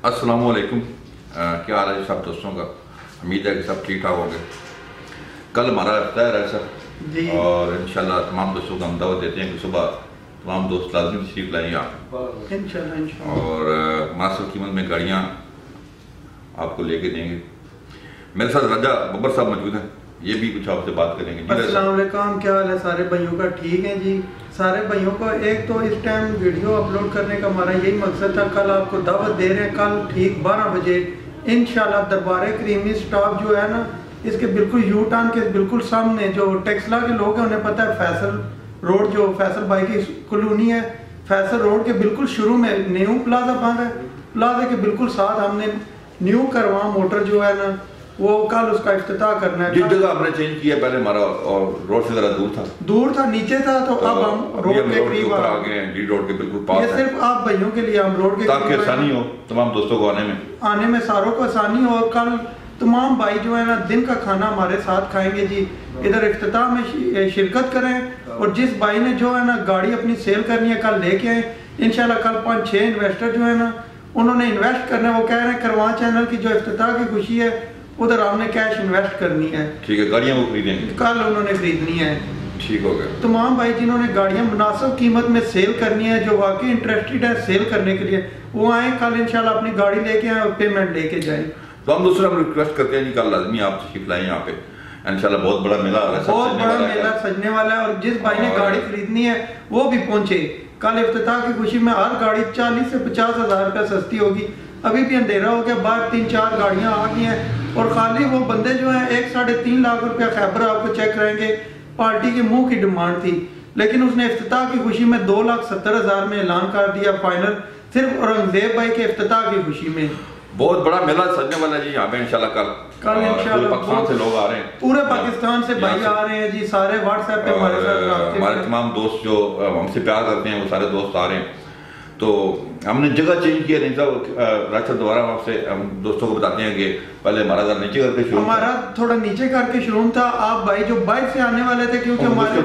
अस्सलाम वालेकुम। क्या हाल है सब दोस्तों का? उम्मीद है कि सब ठीक ठाक होंगे। कल हमारा इफ्तार है सर जी, और इंशाल्लाह तमाम दोस्तों को हम दावत देते हैं कि सुबह तमाम दोस्त लाजमी तशरीफ लाएंगे आप इंशाल्लाह, और मुनासिब कीमत में गाड़ियाँ आपको लेके देंगे। मेरे साथ राजा बब्बर साहब मौजूद हैं, ये भी कुछ आपसे बात करेंगे। अस्सलाम वालेकुम, क्या हाल है सारे भाइयों का? ठीक है जी। सारे भाइयों को एक तो इस टाइम वीडियो अपलोड करने का हमारा यही मकसद था। कल आपको दावत दे रहे हैं, कल ठीक 12 बजे इंशाल्लाह दरबार करीमी स्टॉप जो है ना, इसके बिल्कुल यू टर्न के बिल्कुल सामने जो टेक्सला के लोग हैं उन्हें पता है, फैसल रोड जो फैसल भाई की कॉलोनी है, फैसल रोड के बिल्कुल शुरू में न्यू प्लाजा बंद है। प्लाजा के बिल्कुल साथ हमने न्यू करवा मोटर जो है ना, वो कल उसका इफ्तिताह करना है। जिस जगह हमने चेंज किया पहले हमारा और रोड से जरा दूर था नीचे था, तो अब हम रोड के करीब आ गए हैं, जी रोड के बिल्कुल पास। ये सिर्फ आप भाइयों के लिए हम रोड के ताकि आसानी हो तमाम दोस्तों को आने में सारों को आसानी हो। कल तमाम भाई जो है ना दिन का खाना हमारे साथ खाएंगे जी। इधर इफ्तिताह में शिरकत करें, और जिस भाई ने जो है ना गाड़ी अपनी सेल करनी है कल लेके आए इंशाल्लाह। कल 5-6 इन्वेस्टर जो है ना उन्होंने इन्वेस्ट करना है, वो कह रहे हैं करवा चैनल की जो इफ्तिताह की खुशी है उधर हमने कैश इन्वेस्ट करनी है। ठीक है, गाड़ियाँ वो खरीदेंगे, कल उन्होंने खरीदनी है। ठीक हो गया। तमाम भाई जिन्होंने गाड़ियाँ मुनासिब कीमत में सेल करनी है, जो वाकई इंटरेस्टेड है सेल करने के लिए, वो आए कल इंशाल्लाह अपनी गाड़ी लेके आए और पेमेंट लेके जाए। तो हम दूसरा रिक्वेस्ट करते हैं जी, कल लाजमी आप तशरीफ लाएं यहाँ पे इंशाल्लाह। बहुत बड़ा मेला हो रहा है, बहुत बड़ा मेला सजने वाला है, और जिस भाई ने गाड़ी खरीदनी है वो भी पहुंचे। कल इफ्तिताह की खुशी में हर गाड़ी 40 से 50 हज़ार रुपया सस्ती होगी। अभी भी अंधेरा हो गया, बाहर 3-4 गाड़ियां आ गई हैं, और खाली वो बंदे जो हैं 1-3.5 लाख रुपया खैबर आपको चेक करेंगे। पार्टी के मुंह की डिमांड थी, लेकिन उसने इफ्तिताह की खुशी में 2,70,000 में ऐलान कर दिया फाइनल, सिर्फ औरंगजेब भाई के इफ्तिताह की खुशी में। बहुत बड़ा मेला सजने वाला है जी यहाँ पे इंशाल्लाह। कल इंशाल्लाह पाकिस्तान से लोग आ रहे हैं, पूरे पाकिस्तान से भाई आ रहे हैं जी। सारे व्हाट्सएप पे हमारे साथ हमारे तमाम दोस्त जो हमसे प्यार करते हैं वो सारे दोस्त आ रहे हैं। तो हमने जगह चेंज किया नहीं था रास्ता, दोबारा आपसे हम दोस्तों को बताते हैं कि पहले हमारा जरा नीचे करके शुरू, हमारा थोड़ा नीचे करके शुरू था। आप भाई जो बाइक से आने वाले थे, क्योंकि हमारे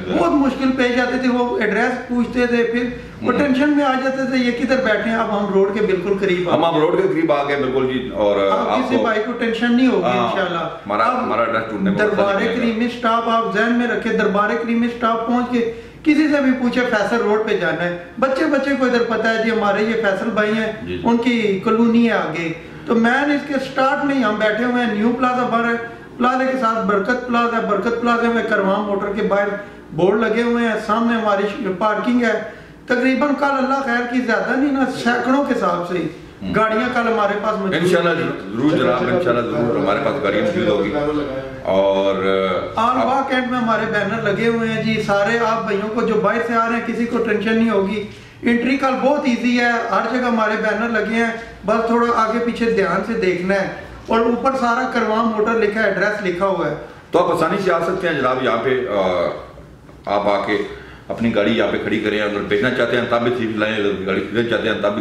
बहुत मुश्किल पेश आती थी, वो एड्रेस पूछते थे, फिर वो टेंशन में आ जाते थे ये किधर बैठे हैं। अब हम रोड के बिल्कुल करीब, हम रोड के करीब आ गए बिल्कुल जी, और किसी भाई को टेंशन नहीं होगी इंशाल्लाह। हमारा एड्रेस ढूंढने में दरबार करीमी स्टॉप आप ज़हन में रखे, दरबार करीमी स्टॉप पहुंच के किसी से भी पूछे फैसल रोड पे जाना है, बच्चे को इधर पता है जी हमारे ये फैसल भाई हैं, उनकी कॉलोनी है आगे। तो मैंने इसके स्टार्ट में हम बैठे हुए हैं, न्यू प्लाजा बाहर है, प्लाजा के साथ बरकत प्लाजा, बरकत प्लाजा में करवाम मोटर के बाहर बोर्ड लगे हुए हैं, सामने हमारी पार्किंग है। तकरीबन कल अल्लाह खैर की ज्यादा नहीं ना, सैकड़ों के हिसाब से गाड़ियां कल हमारे पास इंशाल्लाह जरूर जनाब, इंशाल्लाह जरूर हमारे पास गाड़ियां मौजूद होगी। और ऑल वाक एंड में हमारे बैनर लगे हुए हैं जी। सारे आप भाइयों को जो बाहर से आ रहे हैं किसी को टेंशन नहीं होगी। एंट्री कल बहुत इजी है, हर जगह हमारे बैनर लगे हैं, बस थोड़ा आगे पीछे ध्यान से देखना है, और ऊपर सारा करवाम मोटर लिखा है, एड्रेस लिखा हुआ है, तो आप आसानी से आ सकते हैं जनाब। यहाँ पे आप आके अपनी गाड़ी यहाँ पे खड़ी करें, अगर बेचना चाहते हैं तब भी तशरीफ लाएं, अगर गाड़ी खरीदना चाहते हैं तब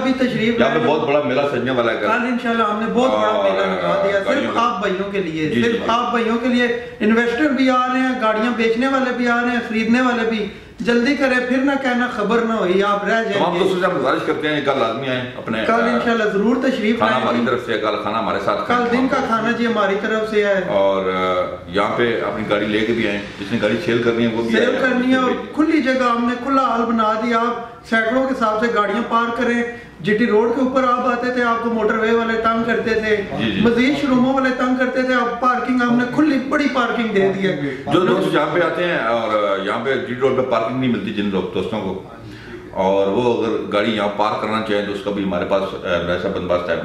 भी तशरीफ लाएं। यहाँ पे बहुत बड़ा मेला सजने वाला है कल इंशाल्लाह। हमने बहुत बड़ा मेला लगा दिया सिर्फ आप भाइयों के लिए, सिर्फ आप भाइयों के लिए। इन्वेस्टर भी आ रहे हैं, गाड़ियां बेचने वाले भी आ रहे हैं, खरीदने वाले भी। जल्दी करें, फिर ना कहना खबर ना हुई, आप रह जाएंगे। हम दोस्तों से हम गुजारिश करते हैं कल आदमी आए अपने, कल इंशाल्लाह जरूर तशरीफ खाना हमारी तरफ से, कल खाना हमारे साथ, कल दिन का खाना जी हमारी तरफ से है, और यहाँ पे अपनी गाड़ी लेके भी आए, जिसने गाड़ी सेल करनी है वो भी सेल करनी है। और खुली जगह हमने खुला हाल बना दिया, आप सैकड़ों के हिसाब से गाड़ियां पार्क करें। जीटी रोड के ऊपर आप आते थे, आपको मोटरवे वाले तंग करते थे, मजीद शोरूमों वाले तंग करते थे, अब पार्किंग हमने खुली बड़ी पार्किंग दे दी है। जो दोस्त यहाँ पे आते हैं और यहाँ पे जीटी रोड पे पार्किंग नहीं मिलती जिन दोस्तों को, और वो अगर गाड़ी यहाँ पार्क करना चाहे तो उसका भी हमारे पास वैसा बंदोबस्त है।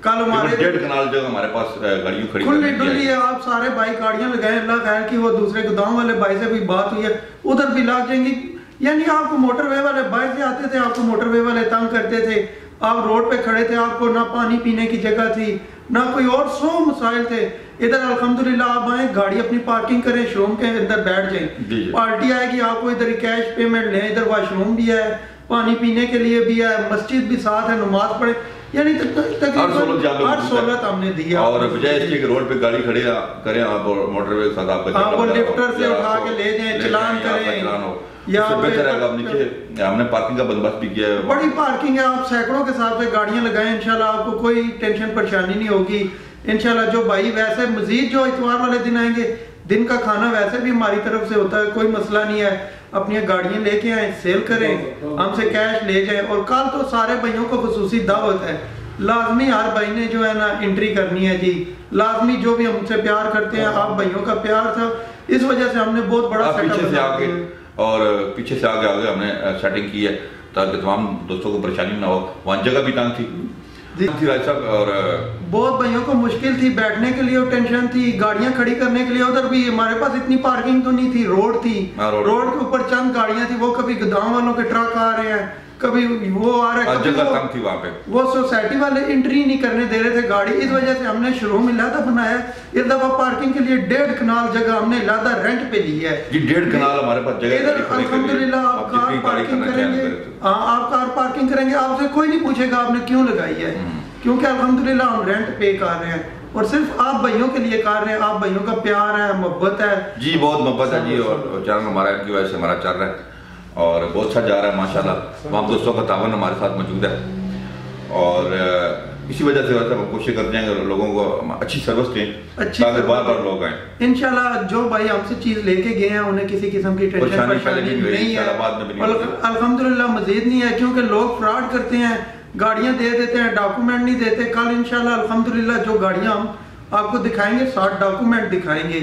कल हमारे 1.5 कनाल जगह हमारे पास गाड़ियों खड़ी खुली डुली है। आप सारे भाई गाड़ियां लगाए, अल्लाह खैर की वो दूसरे गोदाम वाले भाई से भी बात हुई है, उधर भी लग जाएंगी। यानी आपको मोटरवे वाले बाहर से आते थे, आपको मोटरवे वाले तंग करते थे, आप रोड पे खड़े थे, आपको ना पानी पीने की जगह थी ना कोई और 100 मसाइल थे। इधर अल्हम्दुलिल्लाह आप आए, गाड़ी अपनी पार्किंग करें, शोरूम के अंदर बैठ जाए, पार्टी आएगी, आपको इधर कैश पेमेंट लें, इधर वॉशरूम भी है, पानी पीने के लिए भी है, मस्जिद भी साथ है, नमाज पढ़े, यानी तकरीबन हर सहूलत हमने दिया। और बजाय इसके रोड पे गाड़ी खड़े करें आप मोटरवे के साथ, आप लिफ्टर से उठा के ले जाएं, चलान करें, या बेहतर है। नीचे हमने पार्किंग का बंदोबस्त भी किया है, बड़ी पार्किंग है, आप सैकड़ों के हिसाब से गाड़ियां लगाएं, इंशाल्लाह आपको कोई टेंशन परेशानी नहीं होगी इंशाल्लाह। जो भाई वैसे मजीद जो इतवार वाले दिन आएंगे, दिन का खाना वैसे भी हमारी तरफ से होता है, कोई मसला नहीं है। अपनी गाड़ियां लेके आए, सेल करें, हमसे कैश ले जाएं। और कल तो सारे भाइयों को खुसूसी दावत है, लाजमी हर भाई ने जो है ना एंट्री करनी है जी, लाजमी। जो भी हमसे प्यार करते हैं, आप भाइयों का प्यार था, इस वजह से हमने बहुत बड़ा पीछे से आगे हमने सेटिंग की है ताकि तमाम दोस्तों को परेशानी ना हो। वहाँ जगह भी तंग थी साहब, और बहुत भाइयों को मुश्किल थी बैठने के लिए और टेंशन थी गाड़ियां खड़ी करने के लिए। उधर भी हमारे पास इतनी पार्किंग तो नहीं थी, रोड थी, रोड के ऊपर चंद गाड़ियां थी, वो कभी गोदाम वालों के ट्रक आ रहे हैं, कभी वो आ रहा है, जगह कम थी वहाँ पे, वो सोसाइटी वाले एंट्री नहीं करने दे रहे थे गाड़ी। इस वजह से हमने शुरू में इलादा बनाया, इस दफा पार्किंग के लिए 1.5 कनाल जगह हमने इलादा रेंट पे ली है जी। 1.5 कनाल हमारे पास जगह, अल्हम्दुलिल्लाह। आप कार पार्किंग करेंगे, आप कार पार्किंग करेंगे, आपसे कोई नहीं पूछेगा आपने क्यों लगाई है, क्योंकि अल्हम्दुलिल्लाह हम रेंट पे कर रहे हैं और सिर्फ आप भाइयों के लिए कर रहे हैं। आप भाइयों का प्यार है, मोहब्बत है जी, बहुत मोहब्बत है जी। और चैनल हमारा इनकी वजह से हमारा चल रहा है और बहुत अच्छा जा रहा है माशाल्लाह। तमाम दोस्तों का तावन हमारे साथ मौजूद है और इसी वजह से हम कोशिश करते हैं कि लोगों को अच्छी सर्विस दें ताकि बार-बार लोग आए। इंशाल्लाह जो भाई हमसे चीज लेके गए हैं उन्हें किसी किस्म की टेंशन परेशानी नहीं है, अल्हम्दुलिल्लाह मजीद नहीं है, क्योंकि लोग फ्रॉड करते हैं, गाड़ियां दे देते हैं, डॉक्यूमेंट नहीं देते। कल इंशाल्लाह अल्हम्दुलिल्लाह जो गाड़ियां हम आपको दिखाएंगे 60 डॉक्यूमेंट दिखाएंगे,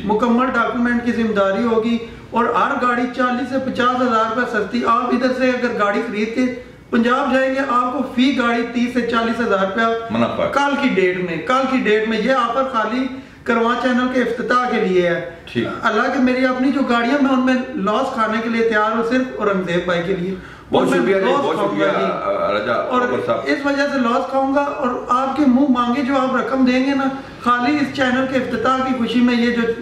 मुकम्मल डॉक्यूमेंट की जिम्मेदारी होगी। और हर गाड़ी 40 से 50 हजार रुपए सस्ती। आप इधर से अगर गाड़ी खरीद के पंजाब जाएंगे आपको फी गाड़ी 30 से 40 हजार रुपया कल की डेट में। ये ऑफर खाली करवा चैनल के इफ्तिताह के लिए है। अल्लाह के मेरी अपनी जो गाड़ियां मैं उनमें लॉस खाने के लिए तैयार हूँ, सिर्फ औरंगजेब भाई के लिए बहुत शुक्रिया राजा। और इस वजह से लॉस खाऊंगा और आपके मुंह मांगे जो आप रकम देंगे ना, खाली इस चैनल के इफ्तिताह की खुशी में, ये जो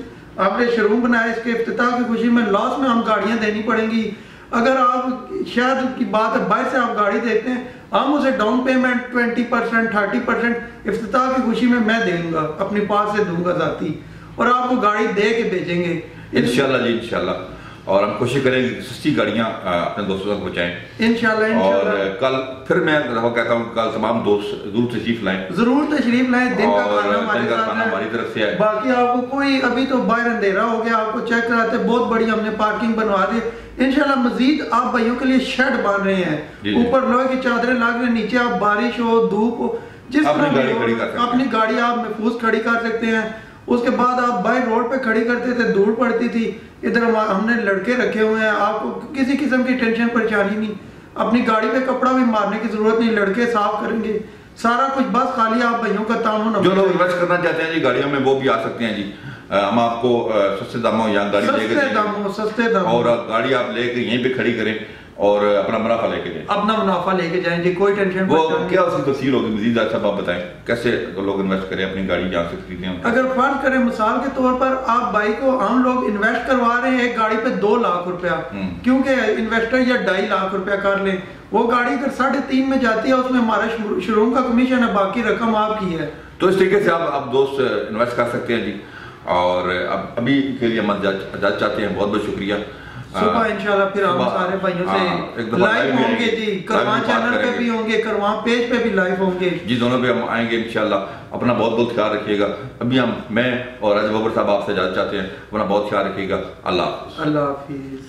आपने शोरूम बनाया इसके इफ्तिताह की खुशी में, लॉस में हम गाड़ियां देनी पड़ेंगी। अगर आप शायद की बात है बाहर से आप गाड़ी देखते हैं, हम उसे डाउन पेमेंट 20% 30% इफ्तिताह की खुशी में मैं दूंगा, अपने पास से दूंगा जाती, और आपको गाड़ी दे के भेजेंगे इंशाल्लाह जी इंशाल्लाह। और हम कोशिश करेंगे कि सस्ती गाड़ियां अपने दोस्तों तक पहुंचाएं इंशाल्लाह। और कल फिर मैं कहता हूं कल तमाम दोस्त जरूर तशरीफ लाएं, दिन का खाना हमारी तरफ से है। बाकी आपको कोई अभी तो बाहर अंधेरा हो गया, आपको चेक कराते बहुत बड़ी हमने पार्किंग बनवा दी इंशाल्लाह। मजीद आप भाइयों के लिए शेड बन रहे हैं, ऊपर लोहे की चादरें लग रही, नीचे आप बारिश हो धूप हो जिस तरह अपनी गाड़ी आप महफूज खड़ी कर सकते हैं। उसके बाद आप बाहर रोड पे खड़ी करते थे, धूल पड़ती थी, इधर हमने लड़के रखे हुए हैं, आपको किसी किस्म की टेंशन परेशानी नहीं। अपनी गाड़ी पे कपड़ा भी मारने की जरूरत नहीं, लड़के साफ करेंगे सारा कुछ, बस खाली आप भाइयों का ताउन। जो लोग इन्वेस्ट करना चाहते हैं जी गाड़ियों में वो भी आ सकते हैं जी। हम आपको सस्ते दामों यहाँ गाड़ी सस्ते दामों और गाड़ी आप लेके यहीं पे खड़ी करें और अपना मुनाफा लेके जाएं, अपना मुनाफा लेके जाएं जी, कोई टेंशन वो क्या उसकी तफसील होगी मजीद अच्छा आप बताएं कैसे तो लोग इन्वेस्ट करें अपनी गाड़ी जहाँ से खरीदें। अगर फर्ज करें मिसाल के तौर पर आप बाइक को हम लोग इन्वेस्ट करवा रहे हैं एक गाड़ी पे 2 लाख रुपया, क्योंकि इन्वेस्टर या 2.5 लाख रुपया कर ले, वो गाड़ी अगर 3.5 में जाती है उसमें हमारा शोरूम का कमीशन है, बाकी रकम आपकी है। तो इस तरीके से आप दोस्त इन्वेस्ट कर सकते हैं जी। और अब अभी के लिए हम इजाजत चाहते हैं, बहुत बहुत शुक्रिया। सुबह इंशाल्लाह फिर हम सारे भाइयों से लाइव होंगे जी, करवा चैनल पे भी होंगे, करवा पेज पे भी लाइव होंगे जी, दोनों पे हम आएंगे इंशाल्लाह। अपना बहुत बहुत ख्याल रखिएगा। अभी मैं और राजा बबर साहब आपसे इजाजत चाहते हैं, अपना बहुत ख्याल रखिएगा। अल्लाह हाफिज।